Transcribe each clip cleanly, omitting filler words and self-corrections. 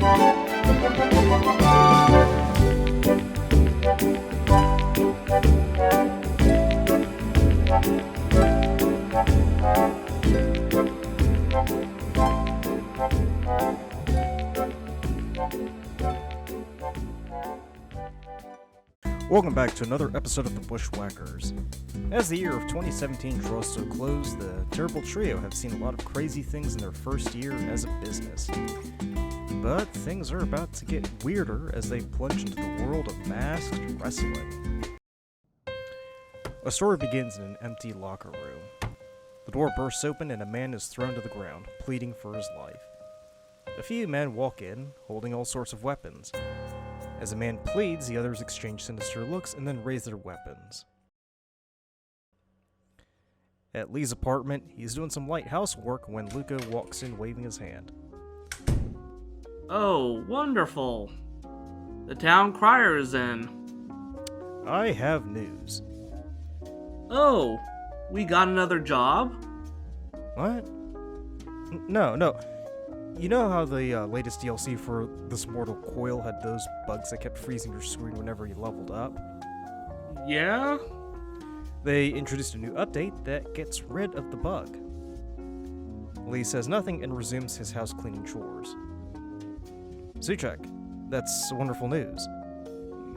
Welcome back to another episode of the Bushwackers. As the year of 2017 draws to a close, the Terrible Trio have seen a lot of crazy things in their first year as a business. But things are about to get weirder as they plunge into the world of masked wrestling. A story begins in an empty locker room. The door bursts open and a man is thrown to the ground, pleading for his life. A few men walk in, holding all sorts of weapons. As the man pleads, the others exchange sinister looks and then raise their weapons. At Lee's apartment, he's doing some light housework when Luca walks in waving his hand. Oh, wonderful. The town crier is in. I have news. Oh, we got another job? What? No. You know how the latest DLC for This Mortal Coil had those bugs that kept freezing your screen whenever you leveled up? Yeah? They introduced a new update that gets rid of the bug. Lee says nothing and resumes his house cleaning chores. Suchek, that's wonderful news.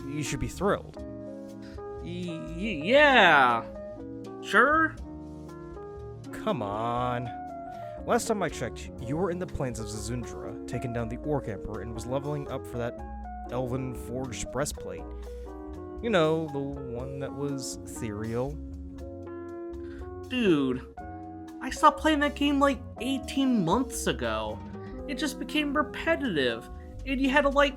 You should be thrilled. Yeah. Sure? Come on. Last time I checked, you were in the plains of Zazundra, taking down the Orc Emperor, and was leveling up for that elven forged breastplate. You know, the one that was ethereal. Dude, I stopped playing that game like 18 months ago. It just became repetitive, and you had to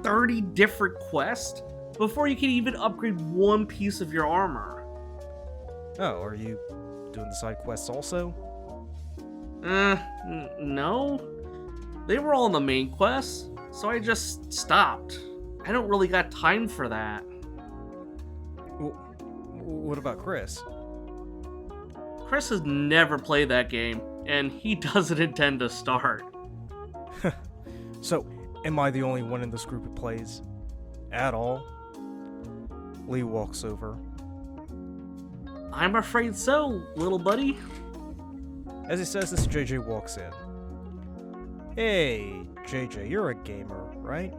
30 different quests before you could even upgrade one piece of your armor. Oh, are you doing the side quests also? No. They were all in the main quest, so I just stopped. I don't really got time for that. What about Chris? Chris has never played that game, and he doesn't intend to start. So, am I the only one in this group who plays? At all? Lee walks over. I'm afraid so, little buddy. As he says this, JJ walks in. Hey, JJ, you're a gamer, right?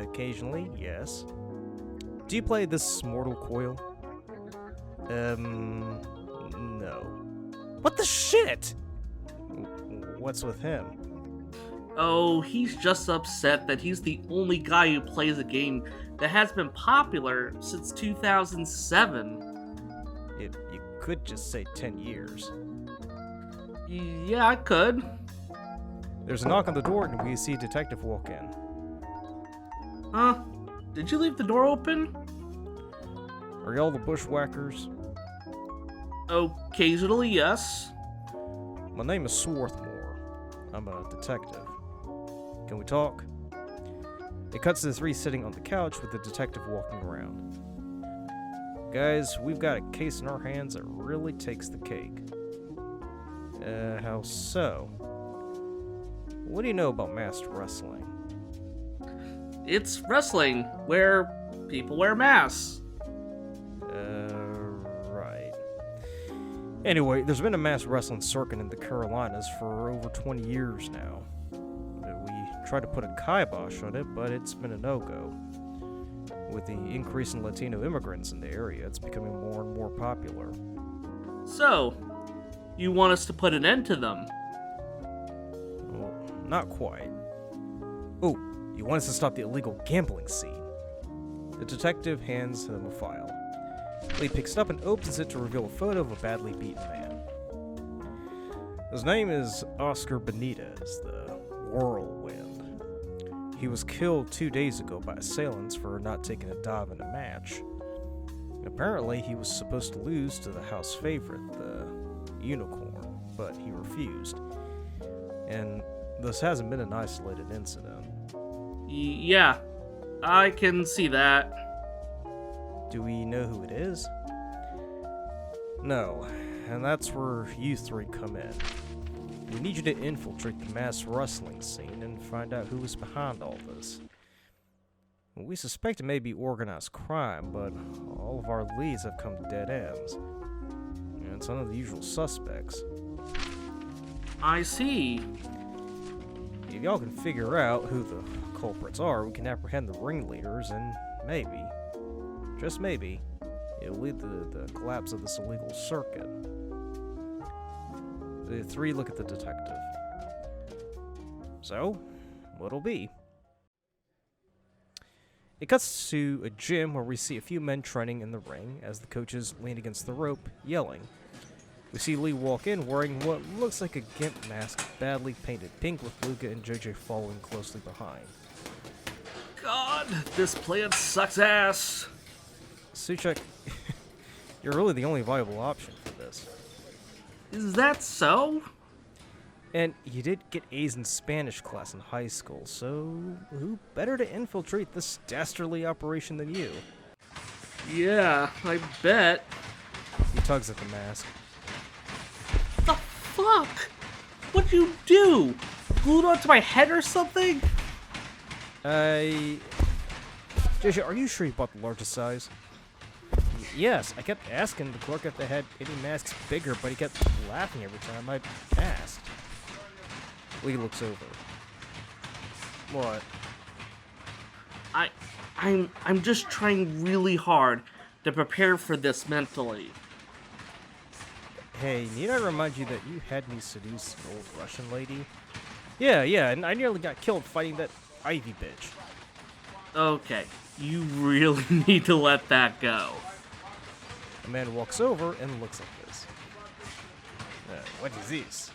Occasionally, yes. Do you play This Mortal Coil? No. What the shit? What's with him? Oh, he's just upset that he's the only guy who plays a game that has been popular since 2007. You could just say 10 years. Yeah, I could. There's a knock on the door and we see a detective walk in. Huh? Did you leave the door open? Are y'all the Bushwackers? Occasionally, yes. My name is Swarthmore. I'm a detective. Can we talk? It cuts to the three sitting on the couch with the detective walking around. Guys, we've got a case in our hands that really takes the cake. How so? What do you know about masked wrestling? It's wrestling, where people wear masks. Right. Anyway, there's been a masked wrestling circuit in the Carolinas for over 20 years now. We tried to put a kibosh on it, but it's been a no-go. With the increase in Latino immigrants in the area, it's becoming more and more popular. So, you want us to put an end to them? Well, not quite. Oh, you want us to stop the illegal gambling scene. The detective hands him a file. Lee picks it up and opens it to reveal a photo of a badly beaten man. His name is Oscar Benitez, the Whirlwind. He was killed 2 days ago by assailants for not taking a dive in a match. Apparently, he was supposed to lose to the house favorite, the Unicorn, but he refused. And this hasn't been an isolated incident. Yeah, I can see that. Do we know who it is? No, and that's where you three come in. We need you to infiltrate the mass wrestling scene and find out who is behind all this. We suspect it may be organized crime, but all of our leads have come to dead ends. And it's none of the usual suspects. I see. If y'all can figure out who the culprits are, we can apprehend the ringleaders and maybe, just maybe, it'll lead to the collapse of this illegal circuit. The three look at the detective. So, what'll be? It cuts to a gym where we see a few men training in the ring as the coaches lean against the rope, yelling. We see Lee walk in wearing what looks like a gimp mask, badly painted pink, with Luca and JJ following closely behind. God, this plan sucks ass. Suchek, you're really the only viable option for this. Is that so? And you did get A's in Spanish class in high school, so who better to infiltrate this dastardly operation than you? Yeah, I bet. He tugs at the mask. The fuck? What'd you do? Glued onto my head or something? JJ, are you sure you bought the largest size? Yes, I kept asking the clerk if they had any masks bigger, but he kept laughing every time I asked. Lee looks over. What? I'm just trying really hard to prepare for this mentally. Hey, need I remind you that you had me seduce an old Russian lady? Yeah, and I nearly got killed fighting that Ivy bitch. Okay, you really need to let that go. A man walks over and looks at this. What is this?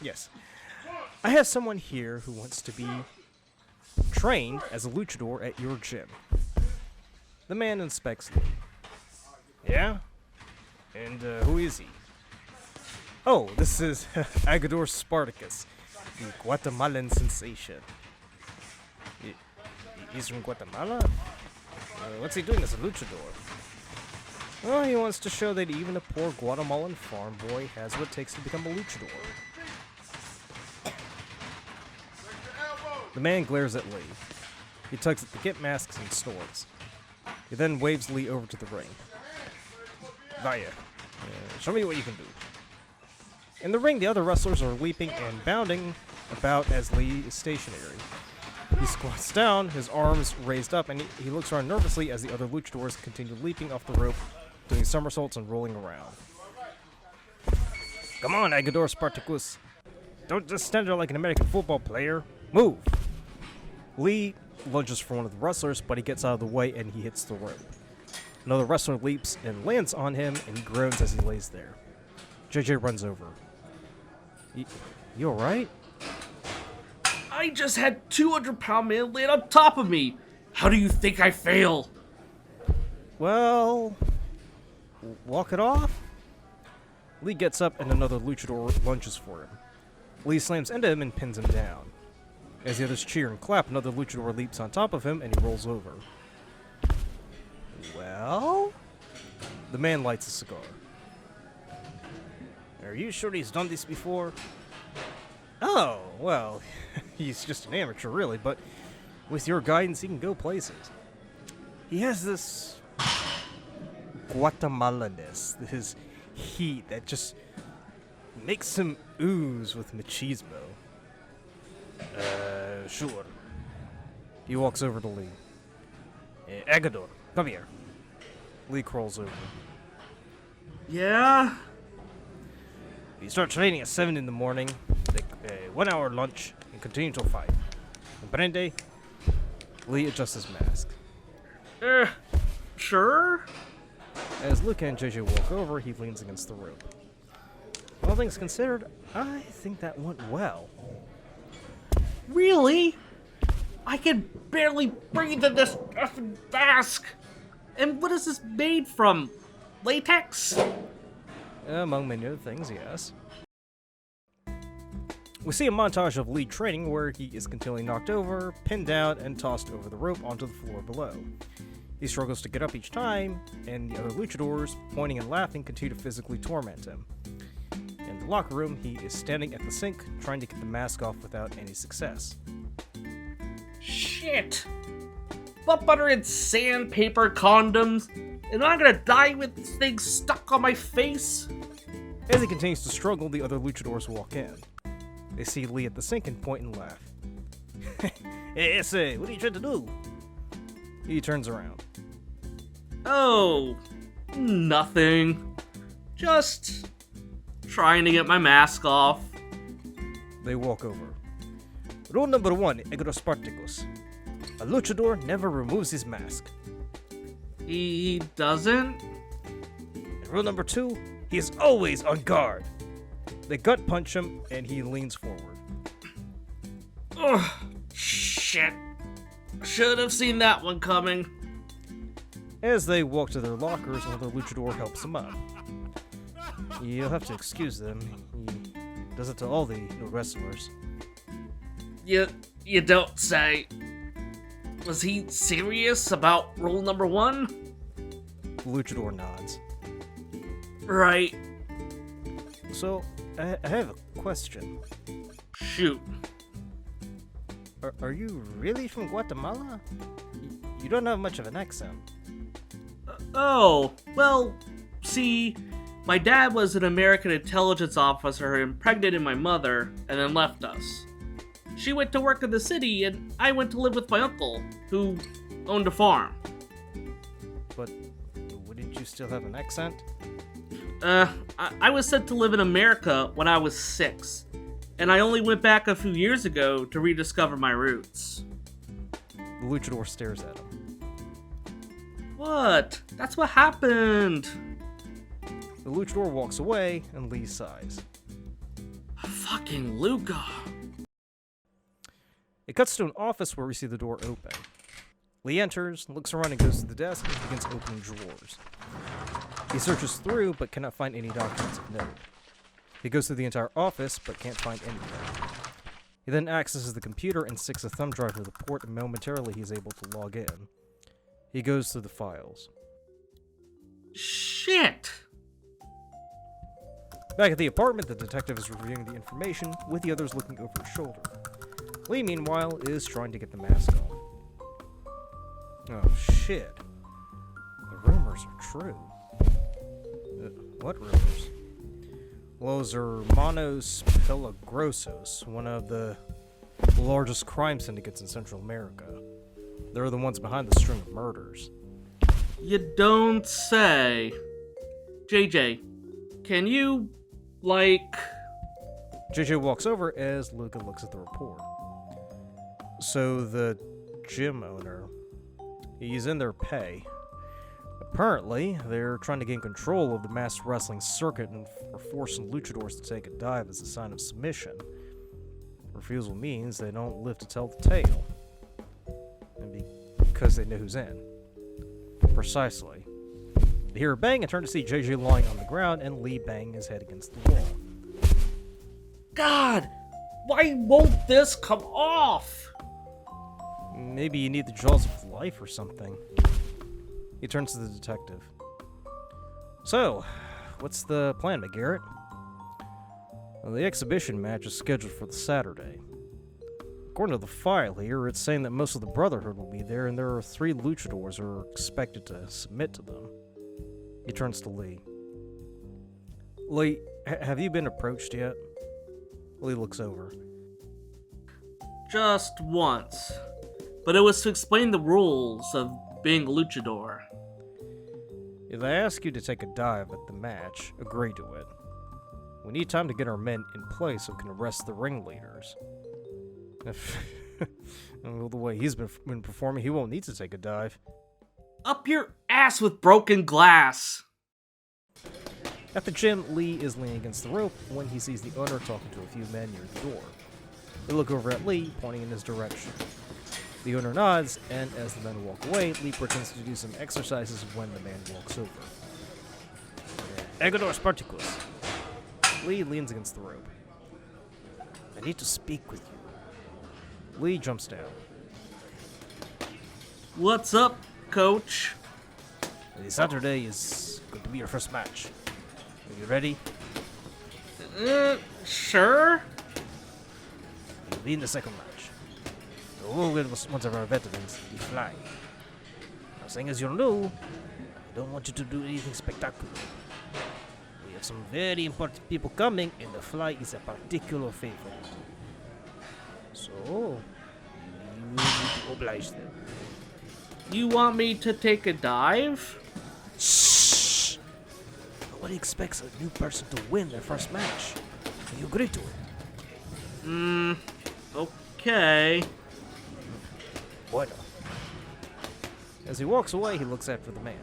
Yes. I have someone here who wants to be trained as a luchador at your gym. The man inspects Lee. Yeah? And who is he? Oh, this is Agador Spartacus, the Guatemalan sensation. He's from Guatemala? What's he doing as a luchador? Well, he wants to show that even a poor Guatemalan farm boy has what it takes to become a luchador. The man glares at Lee. He tugs at the gimp masks and snorts. He then waves Lee over to the ring. Vaya, show me what you can do. In the ring, the other wrestlers are leaping and bounding about as Lee is stationary. He squats down, his arms raised up, and he looks around nervously as the other luchadors continue leaping off the rope, doing somersaults and rolling around. Come on, Agador Spartacus. Don't just stand there like an American football player. Move! Lee lunges for one of the wrestlers, but he gets out of the way and he hits the rope. Another wrestler leaps and lands on him, and he groans as he lays there. JJ runs over. You alright? I just had 200-pound man land on top of me. How do you think I fail? Well, walk it off? Lee gets up and another luchador lunges for him. Lee slams into him and pins him down. As the others cheer and clap, another luchador leaps on top of him and he rolls over. Well? The man lights a cigar. Are you sure he's done this before? Oh, well, he's just an amateur really, but with your guidance he can go places. He has this Guatemalaness, his heat that just makes him ooze with machismo. Sure. He walks over to Lee. Agador, come here. Lee crawls over. Yeah? You start training at 7 in the morning, take a 1 hour lunch, and continue until 5. Comprende? Lee adjusts his mask. Sure? As Luca and JJ walk over, he leans against the rope. All things considered, I think that went well. Really? I can barely breathe in this effing mask. And what is this made from? Latex? Among many other things, yes. We see a montage of Lee training where he is continually knocked over, pinned down, and tossed over the rope onto the floor below. He struggles to get up each time, and the other luchadors, pointing and laughing, continue to physically torment him. In the locker room, he is standing at the sink, trying to get the mask off without any success. Shit! Butt butter and sandpaper condoms? Am I gonna die with this thing stuck on my face? As he continues to struggle, the other luchadors walk in. They see Lee at the sink and point and laugh. Hey, ese, what are you trying to do? He turns around. Oh, nothing. Just trying to get my mask off. They walk over. Rule number 1, Egros Spartacus. A luchador never removes his mask. He doesn't? And rule number 2, he is always on guard. They gut punch him and he leans forward. Ugh, shit. Should have seen that one coming. As they walk to their lockers, another luchador helps them up. You'll have to excuse them. He does it to all the new wrestlers. You don't say. Was he serious about rule number 1? The luchador nods. Right. So, I have a question. Shoot. Are you really from Guatemala? You don't have much of an accent. Oh, well, see, my dad was an American intelligence officer who impregnated my mother and then left us. She went to work in the city and I went to live with my uncle, who owned a farm. But wouldn't you still have an accent? I was sent to live in America when I was 6, and I only went back a few years ago to rediscover my roots. The luchador stares at him. What? That's what happened. The luchador walks away and Lee sighs. Fucking Luca. It cuts to an office where we see the door open. Lee enters, looks around and goes to the desk and begins opening drawers. He searches through but cannot find any documents of note. He goes through the entire office but can't find anything. He then accesses the computer and sticks a thumb drive to the port, and momentarily he is able to log in. He goes through the files. Shit! Back at the apartment, the detective is reviewing the information, with the others looking over his shoulder. Lee, meanwhile, is trying to get the mask on. Oh, shit. The rumors are true. What rumors? Los Hermanos Peligrosos, one of the largest crime syndicates in Central America. They're the ones behind the string of murders. You don't say. JJ, can you, JJ walks over as Luca looks at the report. So the gym owner, he's in their pay. Apparently, they're trying to gain control of the masked wrestling circuit and are forcing luchadors to take a dive as a sign of submission. Refusal means they don't live to tell the tale. And because they know who's in. Precisely. They hear a bang and turn to see JJ lying on the ground and Lee bang his head against the wall. God, why won't this come off? Maybe you need the jaws of life or something. He turns to the detective. So, what's the plan, McGarrett? Well, the exhibition match is scheduled for the Saturday. According to the file here, it's saying that most of the Brotherhood will be there, and there are 3 luchadors who are expected to submit to them. He turns to Lee. Lee, have you been approached yet? Lee looks over. Just once. But it was to explain the rules of being a luchador. If I ask you to take a dive at the match, agree to it. We need time to get our men in place so we can arrest the ringleaders. Well, the way he's been performing, he won't need to take a dive. Up your ass with broken glass! At the gym, Lee is leaning against the rope when he sees the owner talking to a few men near the door. They look over at Lee, pointing in his direction. The owner nods, and as the men walk away, Lee pretends to do some exercises when the man walks over. Egros Spartacus. Lee leans against the rope. I need to speak with you. Lee jumps down. What's up, coach? Saturday is going to be your first match. Are you ready? Sure. You'll be in the second match. The role was one of our veterans, the Fly. Now, saying as you're new, I don't want you to do anything spectacular. We have some very important people coming, and the Fly is a particular favorite. So, you need to oblige them. You want me to take a dive? Shh! Nobody expects a new person to win their first match. Do you agree to it? Okay. Bueno. As he walks away, he looks after the man.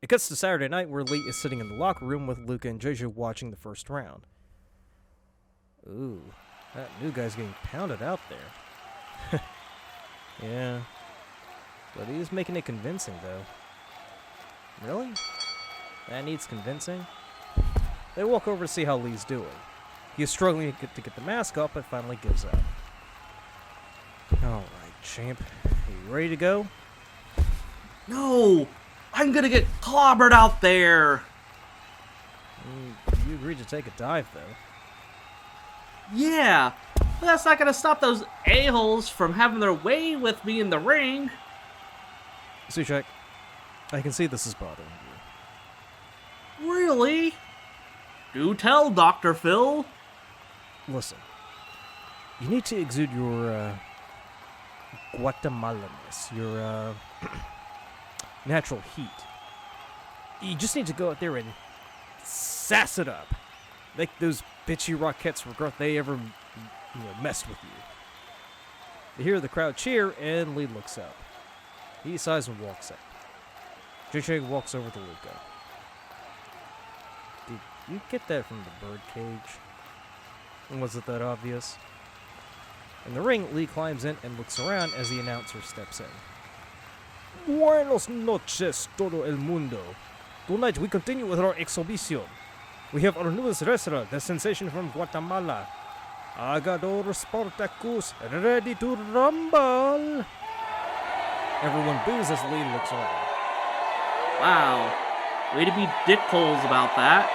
It cuts to Saturday night where Lee is sitting in the locker room with Luca and JJ watching the first round. Ooh, that new guy's getting pounded out there. Yeah. But he's making it convincing, though. Really? That needs convincing? They walk over to see how Lee's doing. He is struggling to get the mask off, but finally gives up. Alright, champ. Are you ready to go? No! I'm gonna get clobbered out there! You agreed to take a dive, though. Yeah, but that's not gonna stop those a-holes from having their way with me in the ring. Suchek, I can see this is bothering you. Really? Do tell, Dr. Phil. Listen, you need to exude your, Guatemalanness, your, natural heat. You just need to go out there and sass it up. Make those bitchy Rockettes regret they ever, messed with you. They hear the crowd cheer, and Lee looks up. He sighs and walks up. JJ walks over to Luca. Did you get that from the birdcage? Was it that obvious? In the ring, Lee climbs in and looks around as the announcer steps in. Buenos noches, todo el mundo. Tonight we continue with our exhibition. We have our newest wrestler, the sensation from Guatemala, Agador Spartacus, ready to rumble. Everyone boos as Lee looks around. Wow, way to be dickholes about that.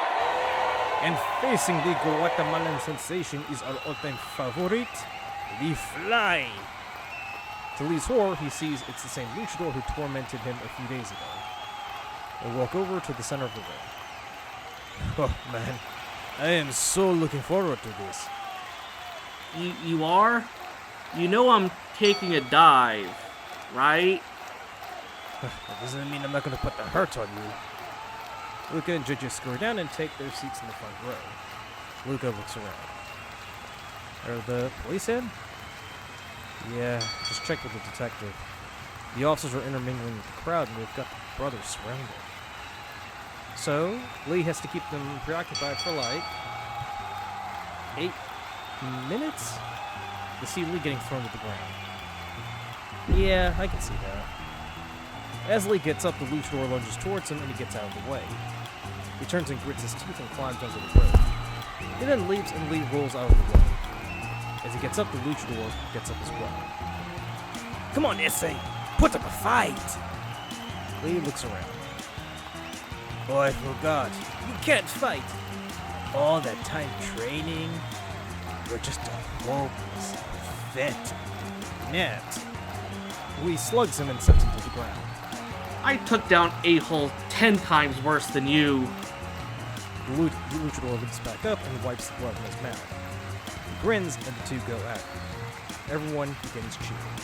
And facing the Guatemalan sensation is our all-time favorite, the Fly. To Lee's horror, he sees it's the same luchador who tormented him a few days ago. They walk over to the center of the ring. Oh, man. I am so looking forward to this. You are? You know I'm taking a dive, right? That doesn't mean I'm not going to put the hurt on you. Luca and JJ scurry down and take their seats in the front row. Luca looks around. Are the police in? Yeah, just checked with the detective. The officers are intermingling with the crowd and they've got the brothers surrounded. So, Lee has to keep them preoccupied for like 8 minutes? You see Lee getting thrown to the ground. Yeah, I can see that. As Lee gets up, the luchador lunges towards him and he gets out of the way. He turns and grits his teeth and climbs onto the rope. He then leaps and Lee rolls out of the way. As he gets up, the luchador gets up as well. Come on, Issei! Put up a fight! Lee looks around. Oh, I forgot. You can't fight! All that time training? You're just a hopeless, pathetic net. Lee slugs him and sets him to the ground. I took down a-hole 10 times worse than you. The luchador leaps back up and wipes the blood from his mouth. He grins and the two go at it. Everyone begins cheering.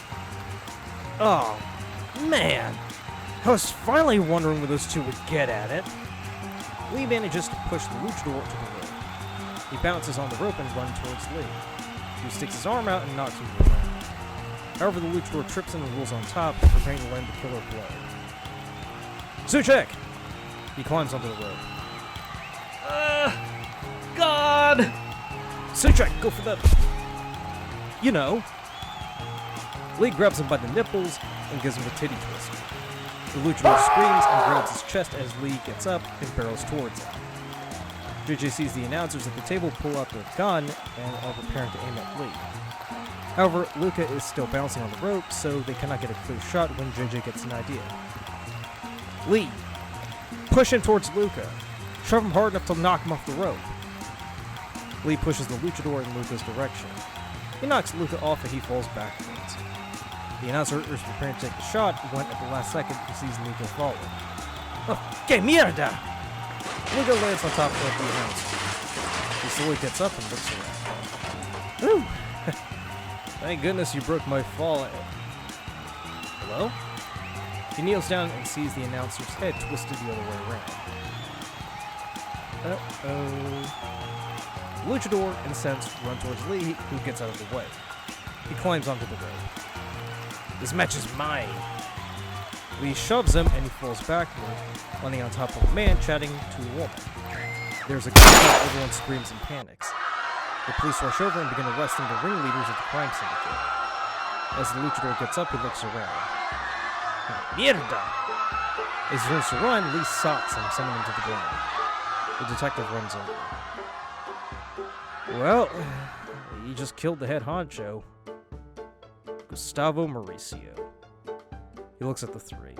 Oh, man! I was finally wondering where those two would get at it. Lee manages to push the luchador to the rope. He bounces on the rope and runs towards Lee, who sticks his arm out and knocks him to the ground. However, the luchador trips and rolls on top, preparing to land the killer blow. Suchek! He climbs onto the rope. God! Suchek, go for the... You know. Lee grabs him by the nipples and gives him a titty twist. The luchador screams and grabs his chest as Lee gets up and barrels towards him. JJ sees the announcers at the table pull out their gun and are preparing to aim at Lee. However, Luca is still bouncing on the rope, so they cannot get a clear shot when JJ gets an idea. Lee, push in towards Luca. Shove him hard enough to knock him off the rope. Lee pushes the luchador in Luca's direction. He knocks Luca off and he falls backwards. The announcer is preparing to take the shot when at the last second he sees Luca falling. Oh, que mierda! Luca lands on top of the announcer. He slowly gets up and looks around. Whew! Thank goodness you broke my fall. Hello? He kneels down and sees the announcer's head twisted the other way around. Uh-oh. Luchador, incensed, runs towards Lee, who gets out of the way. He climbs onto the rope. This match is mine. Lee shoves him and he falls backward, landing on top of a man chatting to a woman. There's a gunfight, everyone screams and panics. The police rush over and begin arresting the ringleaders of the crime syndicate. As the luchador gets up, he looks around. Mierda! As he turns to run, Lee socks him, sending him to the ground. The detective runs over. Well, he just killed the head honcho, Gustavo Mauricio. He looks at the three.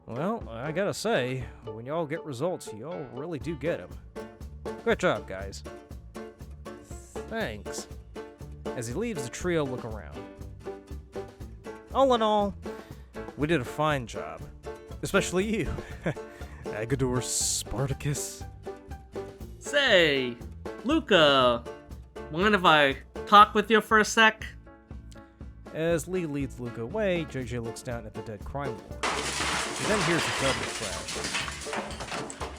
Well, I gotta say, when y'all get results, y'all really do get them. Good job, guys. Thanks. As he leaves, the trio look around. All in all, we did a fine job. Especially you, Agador Spartacus. Say, Luca, mind if I talk with you for a sec? As Lee leads Luca away, JJ looks down at the dead crime lord. She then hears the double crash.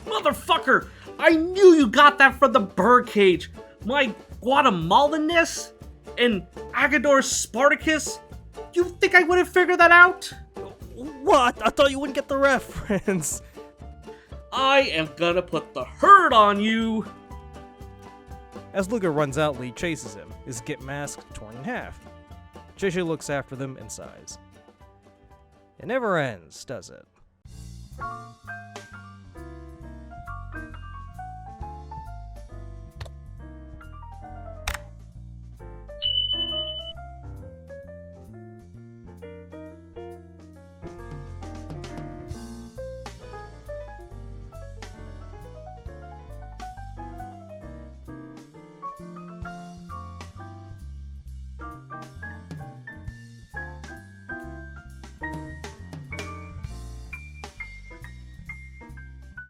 Motherfucker! I knew you got that from the birdcage! My Guatemalanness and Agador Spartacus? You think I wouldn't figure that out? What? I thought you wouldn't get the reference. I am gonna put the hurt on you! As Luca runs out, Lee chases him, his get mask torn in half. JJ looks after them and sighs. It never ends, does it?